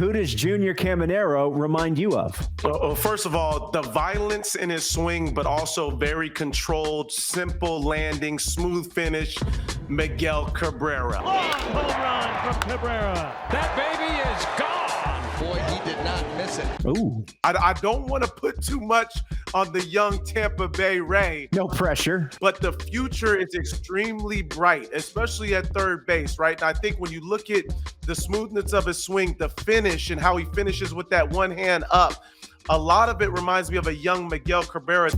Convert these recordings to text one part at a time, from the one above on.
Who does Junior Camargo remind you of? Well, first of all, the violence in his swing, but also very controlled, simple landing, smooth finish, Miguel Cabrera. Long home run from Cabrera. That baby is gone. Boy, he did not miss it. Ooh. I don't want to put too much on the young Tampa Bay Ray. No pressure. But the future is extremely bright, especially at third base, right? And I think when you look at the smoothness of his swing, the finish, and how he finishes with that one hand up, a lot of it reminds me of a young Miguel Cabrera.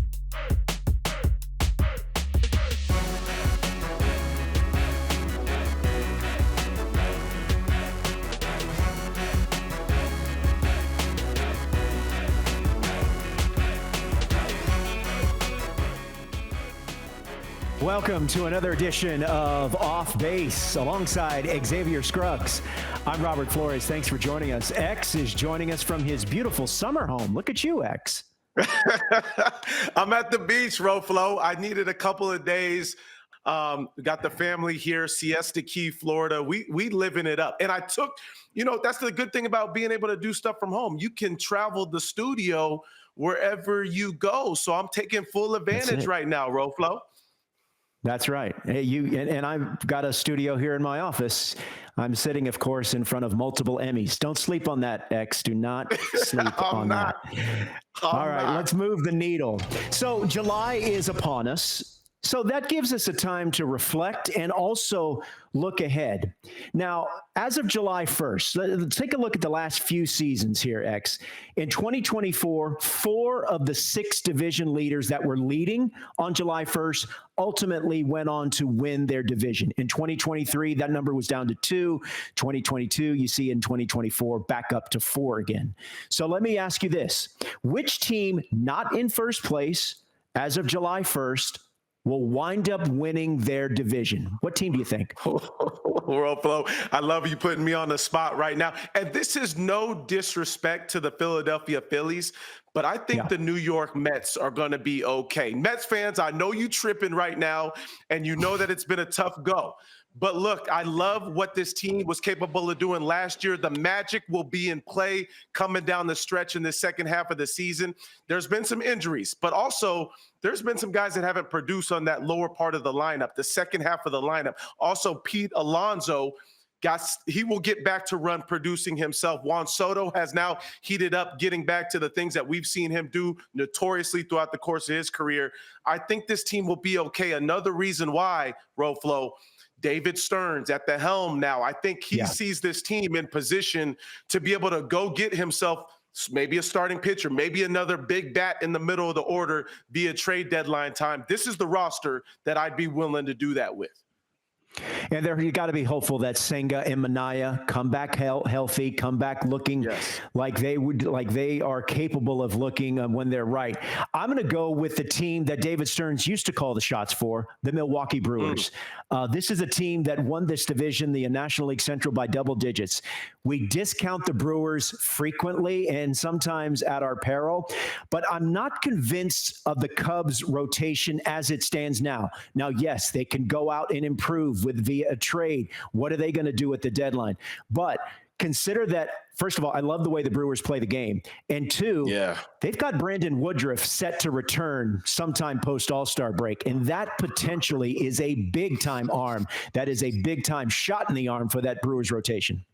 Welcome to another edition of Off Base alongside Xavier Scruggs. I'm Robert Flores. Thanks for joining us. X is joining us from his beautiful summer home. Look at you, X. I'm at the beach, Roflo. I needed a couple of days. We got the family here, Siesta Key, Florida. We living it up. And I took, that's the good thing about being able to do stuff from home. You can travel the studio wherever you go. So I'm taking full advantage right now, Roflo. That's right. Hey, and I've got a studio here in my office. I'm sitting, of course, in front of multiple Emmys. Don't sleep on that, X. Do not sleep on that. All right, let's move the needle. So July is upon us. So that gives us a time to reflect and also look ahead. Now, as of July 1st, let's take a look at the last few seasons here, X. In 2024, 4 of the 6 division leaders that were leading on July 1st ultimately went on to win their division. In 2023, that number was down to 2. 2022, you see in 2024, back up to 4 again. So let me ask you this. Which team not in first place as of July 1st will wind up winning their division? What team do you think? Flo, I love you putting me on the spot right now. And this is no disrespect to the Philadelphia Phillies, but I think the New York Mets are going to be okay. Mets fans, I know you tripping right now, and you know that it's been a tough go. But look, I love what this team was capable of doing last year. The magic will be in play coming down the stretch in the second half of the season. There's been some injuries, but also there's been some guys that haven't produced on that lower part of the lineup, the second half of the lineup. Also, Pete Alonso, he will get back to run producing himself. Juan Soto has now heated up, getting back to the things that we've seen him do notoriously throughout the course of his career. I think this team will be okay. Another reason why, Roflo, David Stearns at the helm now. I think he sees this team in position to be able to go get himself maybe a starting pitcher, maybe another big bat in the middle of the order via trade deadline time. This is the roster that I'd be willing to do that with. And there, you got to be hopeful that Senga and Minaya come back healthy, come back looking like they are capable of looking when they're right. I'm going to go with the team that David Stearns used to call the shots for, the Milwaukee Brewers. This is a team that won this division, the National League Central, by double digits. We discount the Brewers frequently and sometimes at our peril, but I'm not convinced of the Cubs rotation as it stands now. Now, yes, they can go out and improve via a trade. What are they going to do at the deadline? But consider that, first of all, I love the way the Brewers play the game. And 2, they've got Brandon Woodruff set to return sometime post All-Star break. And that potentially is a big-time arm. That is a big-time shot in the arm for that Brewers rotation.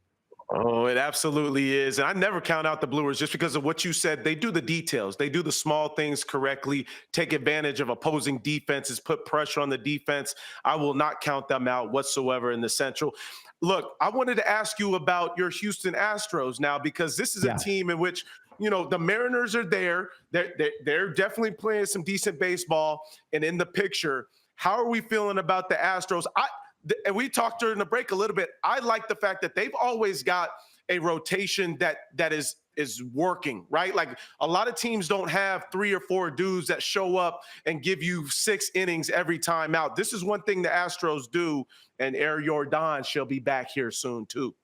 Oh, it absolutely is. And I never count out the Brewers just because of what you said. They do the details. They do the small things correctly, take advantage of opposing defenses, put pressure on the defense. I will not count them out whatsoever in the Central. Look, I wanted to ask you about your Houston Astros now, because this is a team in which, the Mariners are there. They're definitely playing some decent baseball and in the picture. How are we feeling about the Astros? And we talked during the break a little bit. I like the fact that they've always got a rotation that is working, right? Like, a lot of teams don't have 3 or 4 dudes that show up and give you 6 innings every time out. This is one thing the Astros do, and Air Jordan shall be back here soon too.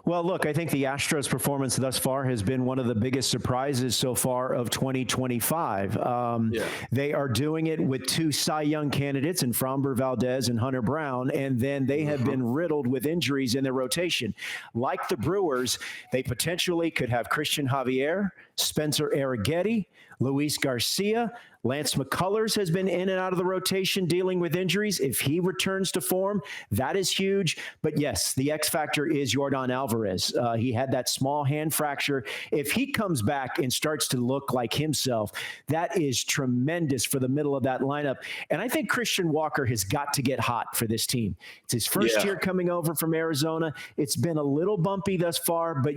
Well, look, I think the Astros' performance thus far has been one of the biggest surprises so far of 2025. They are doing it with two Cy Young candidates in Framber Valdez and Hunter Brown, and then they have been riddled with injuries in their rotation. Like the Brewers, they potentially could have Christian Javier, Spencer Arrighetti, Luis Garcia. Lance McCullers has been in and out of the rotation dealing with injuries. If he returns to form, that is huge. But yes, the X factor is Yordan Alvarez. He had that small hand fracture. If he comes back and starts to look like himself, that is tremendous for the middle of that lineup. And I think Christian Walker has got to get hot for this team. It's his first year coming over from Arizona. It's been a little bumpy thus far, but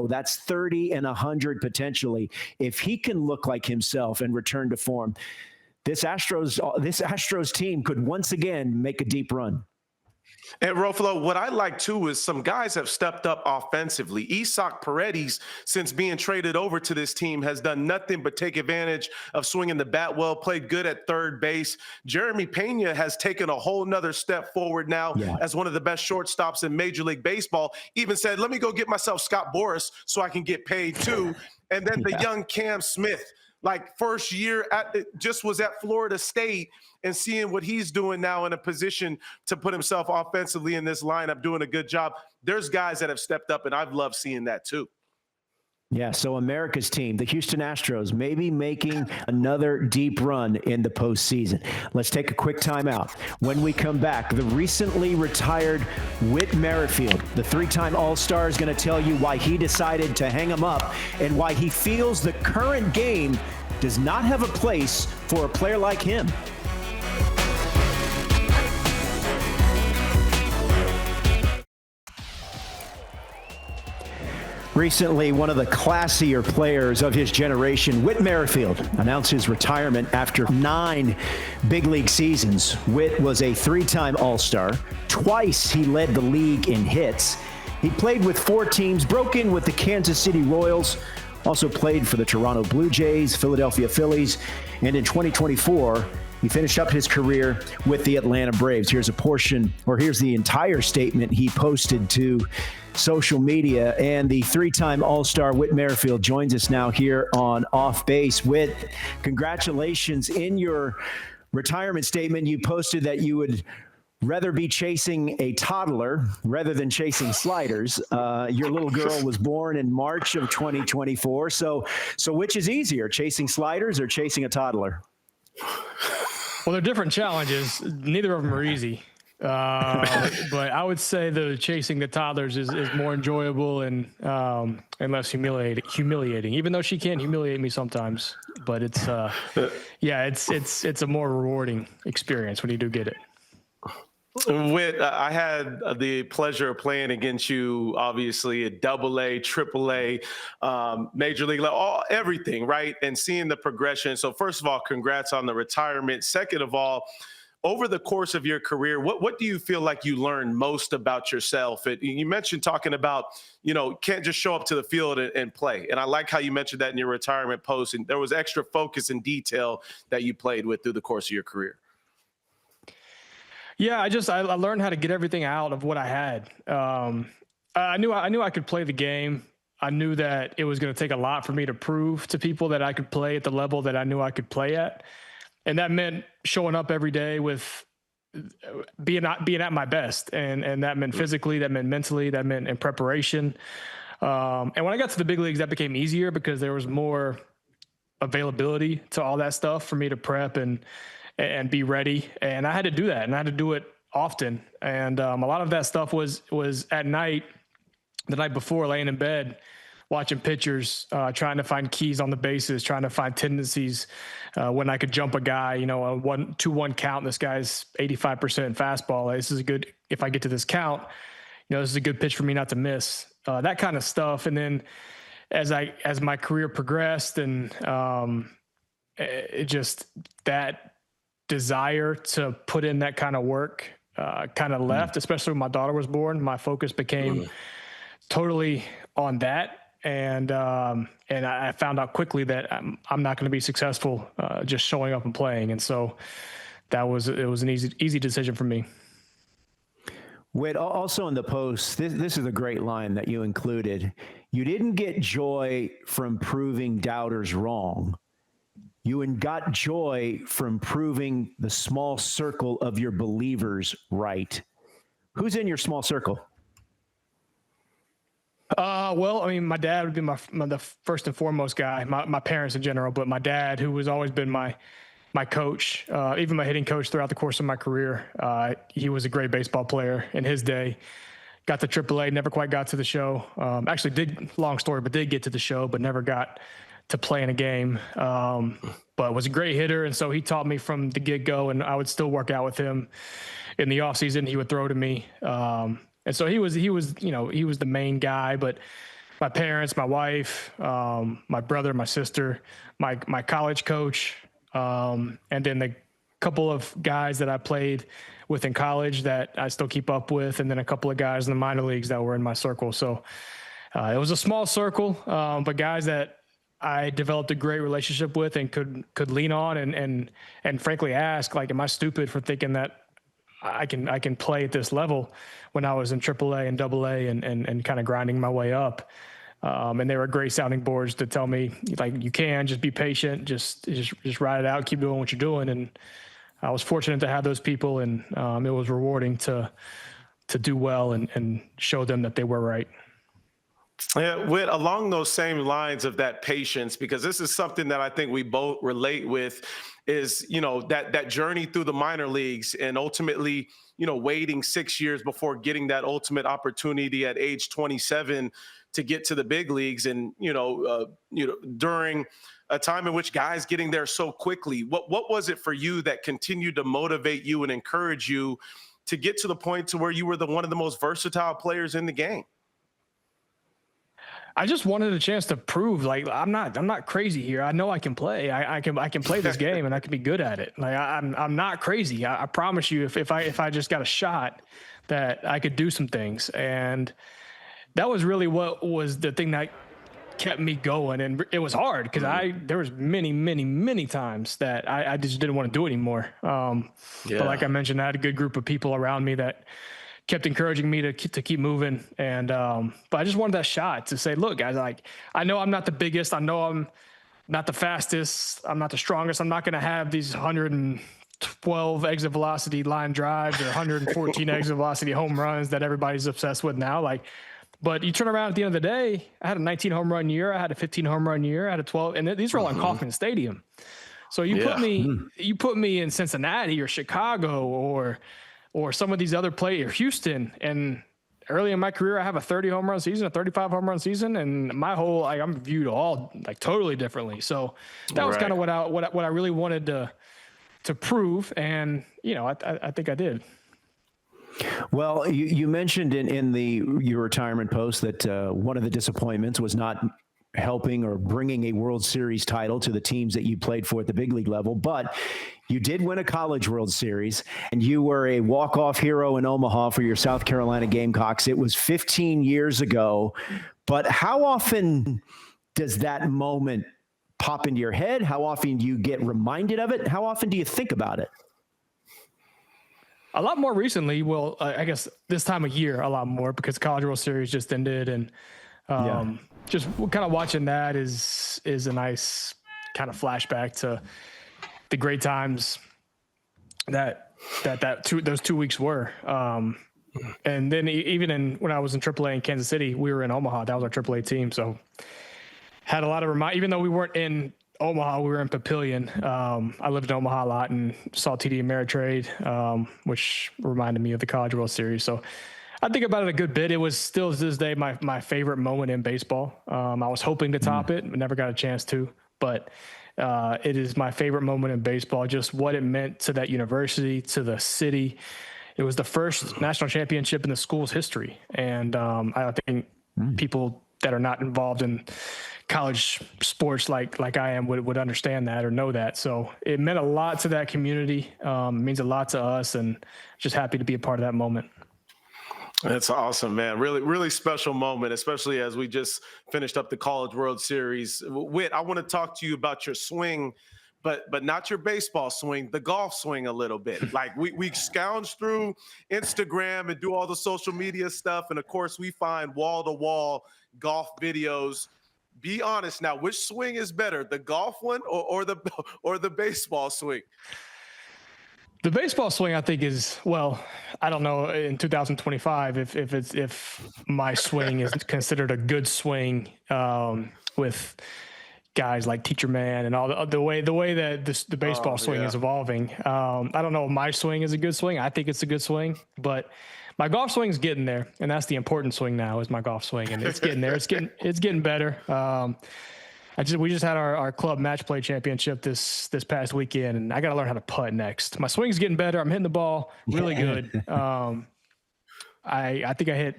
that's 30 and 100 potentially. If he can look like himself and return to form, this Astros team could once again make a deep run. And Ruffalo, what I like too is some guys have stepped up offensively. Isaac Paredes, since being traded over to this team, has done nothing but take advantage of swinging the bat well, played good at third base. Jeremy Pena has taken a whole nother step forward now as one of the best shortstops in Major League Baseball. Even said, let me go get myself Scott Boras so I can get paid too. And then the young Cam Smith, like first year just was at Florida State, and seeing what he's doing now in a position to put himself offensively in this lineup, doing a good job. There's guys that have stepped up, and I've loved seeing that too. Yeah, so America's team, the Houston Astros, maybe making another deep run in the postseason. Let's take a quick timeout. When we come back, the recently retired Whit Merrifield, the three-time All-Star, is going to tell you why he decided to hang him up and why he feels the current game does not have a place for a player like him. Recently, one of the classier players of his generation, Whit Merrifield, announced his retirement after 9 big league seasons. Whit was a 3-time All-Star. Twice he led the league in hits. He played with 4 teams, broke in with the Kansas City Royals, also played for the Toronto Blue Jays, Philadelphia Phillies, and in 2024, he finished up his career with the Atlanta Braves. Here's the entire statement he posted to social media. And the 3-time All-Star Whit Merrifield joins us now here on Off Base. Whit, congratulations. In your retirement statement, you posted that you would rather be chasing a toddler rather than chasing sliders. Your little girl was born in March of 2024. So which is easier, chasing sliders or chasing a toddler? Well, they're different challenges. Neither of them are easy. But I would say the chasing the toddlers is more enjoyable and less humiliating, even though she can humiliate me sometimes. But it's a more rewarding experience when you do get it. Whit, I had the pleasure of playing against you, obviously, at AA, AAA, Major League level, everything, right? And seeing the progression. So first of all, congrats on the retirement. Second of all, over the course of your career, what do you feel like you learned most about yourself? You mentioned talking about, can't just show up to the field and play. And I like how you mentioned that in your retirement post. And there was extra focus and detail that you played with through the course of your career. Yeah, I learned how to get everything out of what I had. I knew I could play the game. I knew that it was going to take a lot for me to prove to people that I could play at the level that I knew I could play at. And that meant showing up every day with being at my best. And that meant physically, that meant mentally, that meant in preparation. And when I got to the big leagues, that became easier because there was more availability to all that stuff for me to prep and be ready. And I had to do that, and I had to do it often. And a lot of that stuff was at night, the night before, laying in bed, watching pitchers, trying to find keys on the bases, trying to find tendencies when I could jump a guy, a 1-2-1 count. This guy's 85% fastball. This is good. If I get to this count, this is a good pitch for me not to miss, that kind of stuff. And then as my career progressed and that desire to put in that kind of work kind of left, especially when my daughter was born. My focus became totally on that. And I found out quickly that I'm not going to be successful just showing up and playing. And so it was an easy decision for me. Whit, also in the post, this is a great line that you included. You didn't get joy from proving doubters wrong. You got joy from proving the small circle of your believers right. Who's in your small circle? Well, I mean, my dad would be the first and foremost guy, my parents in general, but my dad, who has always been my coach, even my hitting coach throughout the course of my career. He was a great baseball player in his day. Got to AAA, never quite got to the show. Actually did, long story, but did get to the show, but never got to play in a game. But was a great hitter. And so he taught me from the get-go, and I would still work out with him in the off season. He would throw to me. And so he was the main guy, but my parents, my wife, my brother, my sister, my college coach, and then the couple of guys that I played with in college that I still keep up with, and then a couple of guys in the minor leagues that were in my circle. So it was a small circle, but guys that I developed a great relationship with and could lean on and frankly ask, like, am I stupid for thinking that I can play at this level when I was in AAA and AA and kind of grinding my way up. And they were great sounding boards to tell me, like, you can just be patient, just ride it out, keep doing what you're doing. And I was fortunate to have those people, and it was rewarding to do well and show them that they were right. Yeah, Whit, along those same lines of that patience, because this is something that I think we both relate with, is, that journey through the minor leagues and ultimately, waiting 6 years before getting that ultimate opportunity at age 27 to get to the big leagues. And, during a time in which guys getting there so quickly, what was it for you that continued to motivate you and encourage you to get to the point to where you were one of the most versatile players in the game? I just wanted a chance to prove, like, I'm not crazy here. I know I can play. I can play this game, and I can be good at it. Like, I'm not crazy. I promise you, if I just got a shot, that I could do some things. And that was really what was the thing that kept me going. And it was hard because there was many times that I just didn't want to do it anymore. But like I mentioned, I had a good group of people around me that kept encouraging me to keep moving. And, but I just wanted that shot to say, look, guys, I know I'm not the biggest. I know I'm not the fastest. I'm not the strongest. I'm not going to have these 112 exit velocity line drives or 114 exit velocity home runs that everybody's obsessed with now. But you turn around at the end of the day, I had a 19 home run year. I had a 15 home run year. I had a 12, and these are all in Kauffman Stadium. So you put me in Cincinnati or Chicago or some of these other players, Houston, and early in my career, I have a 30 home run season, a 35 home run season, and my whole, I'm viewed all totally differently. So that was kind of what I really wanted to prove, and I think I did. Well, you mentioned in your retirement post that one of the disappointments was not helping or bringing a World Series title to the teams that you played for at the big league level, but you did win a College World Series, and you were a walk-off hero in Omaha for your South Carolina Gamecocks. It was 15 years ago, but how often does that moment pop into your head? How often do you get reminded of it? How often do you think about it? A lot more recently. Well, I guess this time of year, a lot more, because College World Series just ended, and just kind of watching that is a nice kind of flashback to the great times those 2 weeks were. And then even when I was in AAA in Kansas City, we were in Omaha. That was our AAA team. So had a lot of even though we weren't in Omaha, we were in Papillion. I lived in Omaha a lot and saw TD Ameritrade, which reminded me of the College World Series. So I think about it a good bit. It was still to this day my favorite moment in baseball. I was hoping to top it, but never got a chance to. But it is my favorite moment in baseball, just what it meant to that university, to the city. It was the first national championship in the school's history. And I think people that are not involved in college sports like I am would understand that or know that. So it meant a lot to that community. It means a lot to us, and just happy to be a part of that moment. That's awesome, man. Really, really special moment, especially as we just finished up the College World Series. Whit, I want to talk to you about your swing but not your baseball swing, the golf swing a little bit. Like we scourge through Instagram and do all the social media stuff. And of course we find wall-to-wall golf videos. Be honest now, which swing is better, the golf one or the baseball swing? The baseball swing, I think, is, well, I don't know in 2025 if my swing is considered a good swing with guys like Teacher Man and all the way that the baseball swing is evolving. I don't know if my swing is a good swing. I think it's a good swing, but my golf swing's getting there, and that's the important swing now is my golf swing, and it's getting there. It's getting better. We just had our club match play championship this past weekend, and I got to learn how to putt next. My swing's getting better. I'm hitting the ball really good. I think I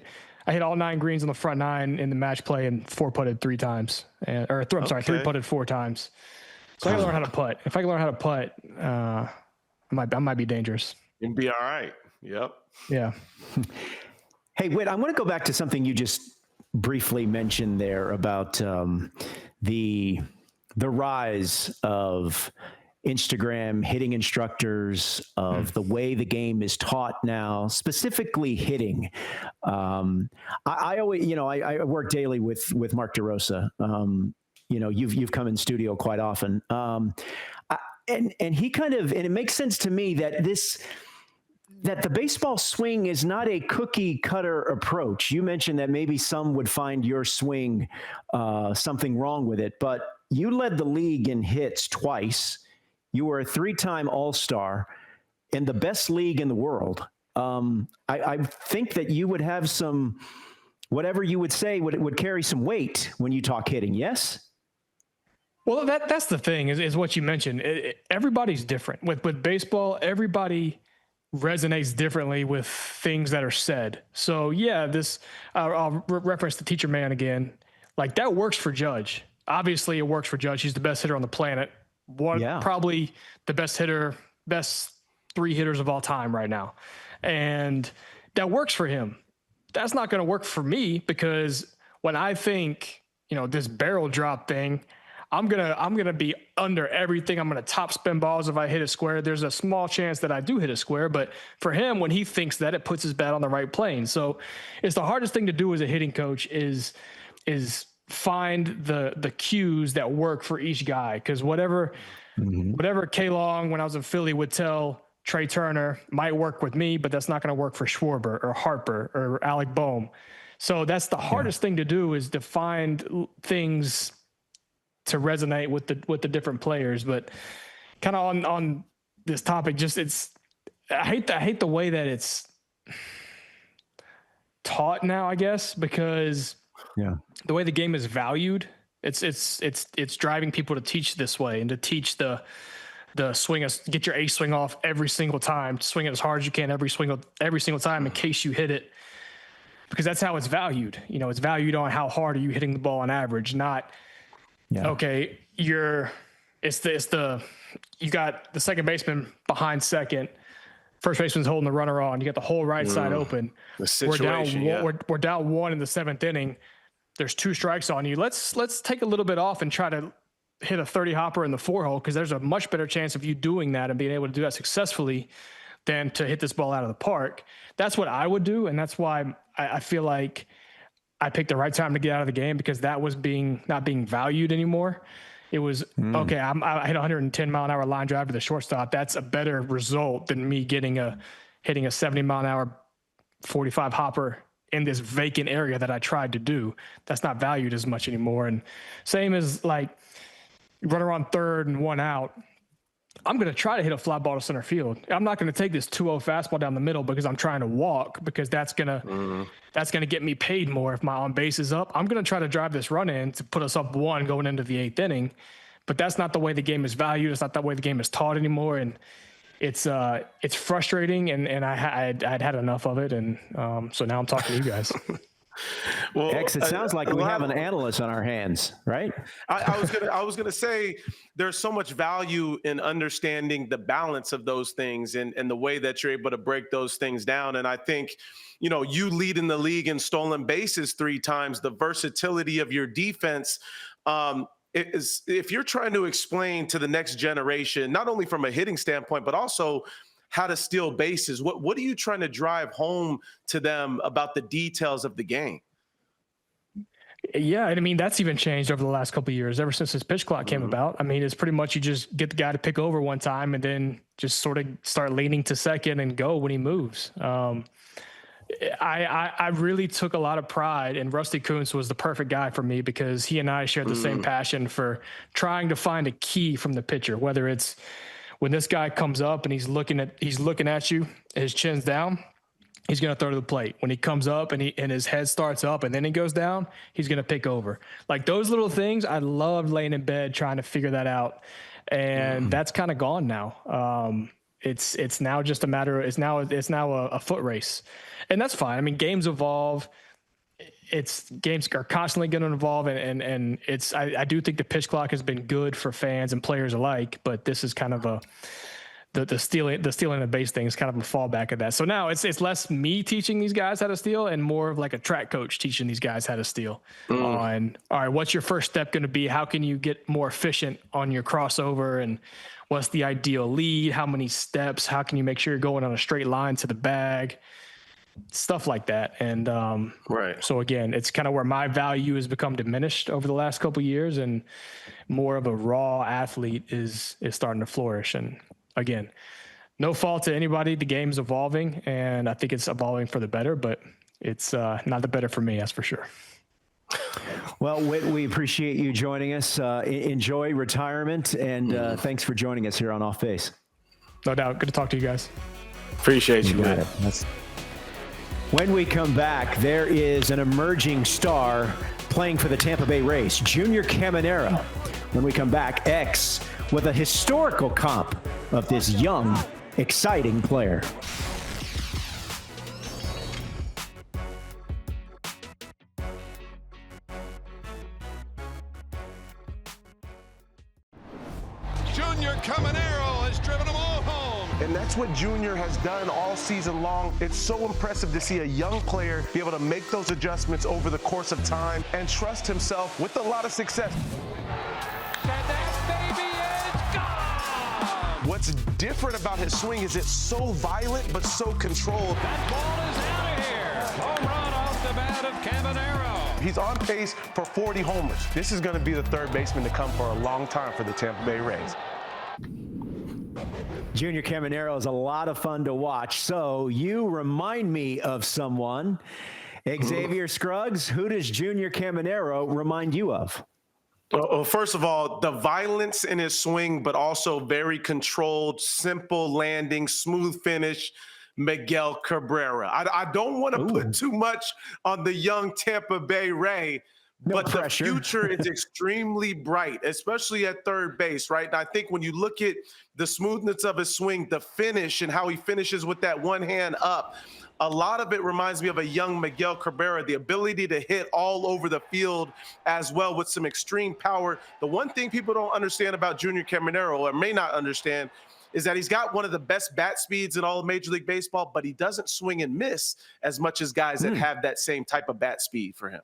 hit all 9 greens on the front 9 in the match play and 4-putted 3 times, I'm sorry, 3-putted 4 times. So I got to learn how to putt. If I can learn how to putt, I might be dangerous. You'd be all right. Yep. Yeah. Hey, Whit, I want to go back to something you just briefly mentioned there about the rise of Instagram hitting instructors, of the way the game is taught now, specifically hitting. I always, I work daily with Mark DeRosa. You've come in studio quite often. And he and it makes sense to me that that the baseball swing is not a cookie cutter approach. You mentioned that maybe some would find your swing something wrong with it, but you led the league in hits twice. You were a 3-time All-Star in the best league in the world. I think that you would have some, whatever you would say would carry some weight when you talk hitting. Yes? Well, that's the thing is what you mentioned. Everybody's different with baseball. Everybody resonates differently with things that are said. So yeah, I'll reference the Teacher Man again. Like that works for Judge. Obviously it works for Judge. He's the best hitter on the planet. Probably the best 3 hitters of all time right now. And that works for him. That's not going to work for me because when I think, this barrel drop thing, I'm gonna be under everything. I'm gonna top spin balls if I hit a square. There's a small chance that I do hit a square, but for him, when he thinks that, it puts his bat on the right plane. So it's the hardest thing to do as a hitting coach is find the cues that work for each guy. Because whatever K Long when I was in Philly would tell Trey Turner might work with me, but that's not going to work for Schwarber or Harper or Alec Boehm. So that's the hardest thing to do is to find things to resonate with the different players. But kind of on this topic, I hate the way that it's taught now, I guess, because the way the game is valued, it's driving people to teach this way and to teach the swing, get your ace swing off every single time, swing it as hard as you can every single time in case you hit it, because that's how it's valued. It's valued on how hard are you hitting the ball on average, not okay, you got the second baseman behind second, first baseman's holding the runner on, you got the whole right side open. We're down 1 in the 7th inning. There's 2 strikes on you. Let's take a little bit off and try to hit a 30 hopper in the 4-hole, because there's a much better chance of you doing that and being able to do that successfully than to hit this ball out of the park. That's what I would do, and that's why I feel like I picked the right time to get out of the game, because that was not being valued anymore. It was, okay, I hit 110 mile an hour line drive to the shortstop. That's a better result than me hitting a 70 mile an hour 45 hopper in this vacant area that I tried to do. That's not valued as much anymore. And same as like runner on third and 1 out. I'm going to try to hit a fly ball to center field. I'm not going to take this 2-0 fastball down the middle because I'm trying to walk, because that's going to get me paid more if my on base is up. I'm going to try to drive this run in to put us up 1 going into the 8th inning, but that's not the way the game is valued. It's not the way the game is taught anymore. And it's frustrating. And I'd had enough of it. And so now I'm talking to you guys. Well, X, it sounds like we have an analyst on our hands, right? I was gonna say there's so much value in understanding the balance of those things and the way that you're able to break those things down. And I think, you lead in the league in stolen bases 3 times, the versatility of your defense. is if you're trying to explain to the next generation, not only from a hitting standpoint, but also how to steal bases, what are you trying to drive home to them about the details of the game? Yeah, and I mean, that's even changed over the last couple of years, ever since this pitch clock came about. I mean, it's pretty much you just get the guy to pick over one time and then just sort of start leaning to second and go when he moves. I really took a lot of pride, and Rusty Kuntz was the perfect guy for me because he and I shared the same passion for trying to find a key from the pitcher, whether it's when this guy comes up and he's looking at you, his chin's down, he's going to throw to the plate. When he comes up and his head starts up and then he goes down, he's going to pick over. Like those little things, I loved laying in bed trying to figure that out. And that's kind of gone now. It's now just a matter. It's now a foot race, and that's fine. I mean, games evolve. Games are constantly going to evolve, and I do think the pitch clock has been good for fans and players alike. But this is kind of the stealing the base thing is kind of a fallback of that. So now it's less me teaching these guys how to steal and more of like a track coach teaching these guys how to steal. On all right, what's your first step going to be? How can you get more efficient on your crossover, and what's the ideal lead? How many steps? How can you make sure you're going on a straight line to the bag? Stuff like that. And right. So again, it's kind of where my value has become diminished over the last couple of years, and more of a raw athlete is starting to flourish. And again, no fault to anybody. The game's evolving, and I think it's evolving for the better, but it's not the better for me, that's for sure. Well, Whit, we appreciate you joining us. Enjoy retirement, and thanks for joining us here on Off Base. No doubt. Good to talk to you guys. Appreciate you, man. When we come back, there is an emerging star playing for the Tampa Bay Rays, Junior Caminero. When we come back, X with a historical comp of this young, exciting player. Junior Caminero has driven them all home. And that's what Junior has done all season long. It's so impressive to see a young player be able to make those adjustments over the course of time and trust himself with a lot of success. What's different about his swing is it's so violent but so controlled. That ball is out of here. Home run off the bat of Caminero. He's on pace for 40 homers. This is going to be the third baseman to come for a long time for the Tampa Bay Rays. Junior Caminero is a lot of fun to watch. So you remind me of someone. Xavier Scruggs, who does Junior Caminero remind you of? Well, first of all, the violence in his swing, but also very controlled, simple landing, smooth finish, Miguel Cabrera. I don't want to put too much on the young Tampa Bay Ray, but pressure. The future is extremely bright, especially at third base, right? And I think when you look at the smoothness of his swing, the finish, and how he finishes with that one hand up, a lot of it reminds me of a young Miguel Cabrera, the ability to hit all over the field as well with some extreme power. The one thing people don't understand about Junior Caminero, or may not understand, is that he's got one of the best bat speeds in all of Major League Baseball, but he doesn't swing and miss as much as guys that have that same type of bat speed for him.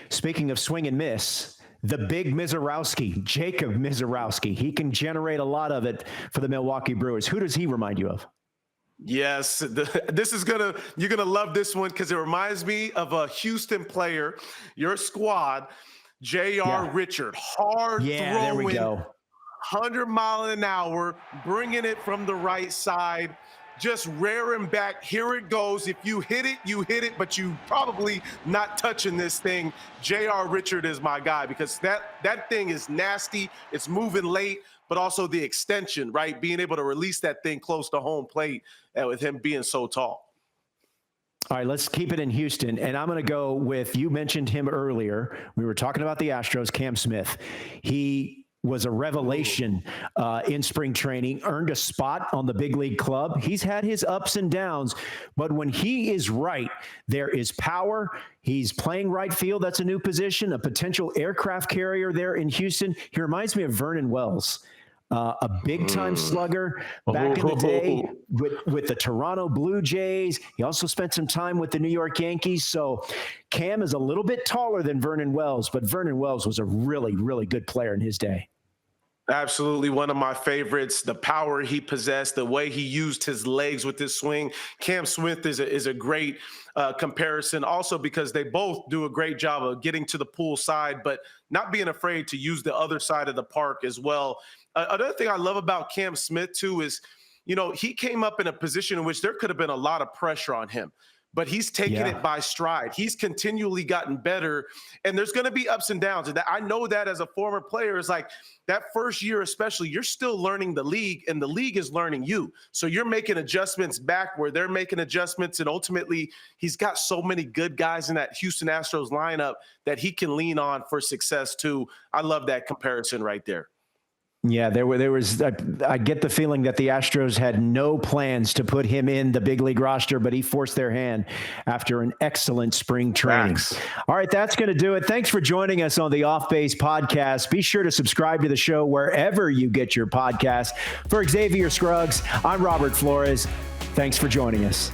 Speaking of swing and miss, the big Miserowski, Jacob Miserowski, he can generate a lot of it for the Milwaukee Brewers. Who does he remind you of? Yes, you're gonna love this one because it reminds me of a Houston player, your squad, J.R. Richard, hard throwing, there we go. 100 mile an hour, bringing it from the right side, just rearing back. Here it goes. If you hit it, but you probably not touching this thing. J.R. Richard is my guy because that thing is nasty. It's moving late, but also the extension, right? Being able to release that thing close to home plate with him being so tall. All right, let's keep it in Houston. And I'm going to go with, you mentioned him earlier. We were talking about the Astros, Cam Smith. He was a revelation in spring training, earned a spot on the big league club. He's had his ups and downs, but when he is right, there is power. He's playing right field. That's a new position, a potential aircraft carrier there in Houston. He reminds me of Vernon Wells. a big-time slugger back in the day with the Toronto Blue Jays. He also spent some time with the New York Yankees. So Cam is a little bit taller than Vernon Wells, but Vernon Wells was a really, really good player in his day. Absolutely one of my favorites. The power he possessed, the way he used his legs with his swing. Cam Smith is a great comparison also because they both do a great job of getting to the pool side, but not being afraid to use the other side of the park as well. Another thing I love about Cam Smith, too, is, he came up in a position in which there could have been a lot of pressure on him, but he's taken it by stride. He's continually gotten better, and there's going to be ups and downs. And I know that as a former player, it's like that first year especially, you're still learning the league, and the league is learning you. So you're making adjustments back where they're making adjustments, and ultimately he's got so many good guys in that Houston Astros lineup that he can lean on for success too. I love that comparison right there. Yeah, there was. I get the feeling that the Astros had no plans to put him in the big league roster, but he forced their hand after an excellent spring training. Thanks. All right, that's going to do it. Thanks for joining us on the Off Base Podcast. Be sure to subscribe to the show wherever you get your podcasts. For Xavier Scruggs, I'm Robert Flores. Thanks for joining us.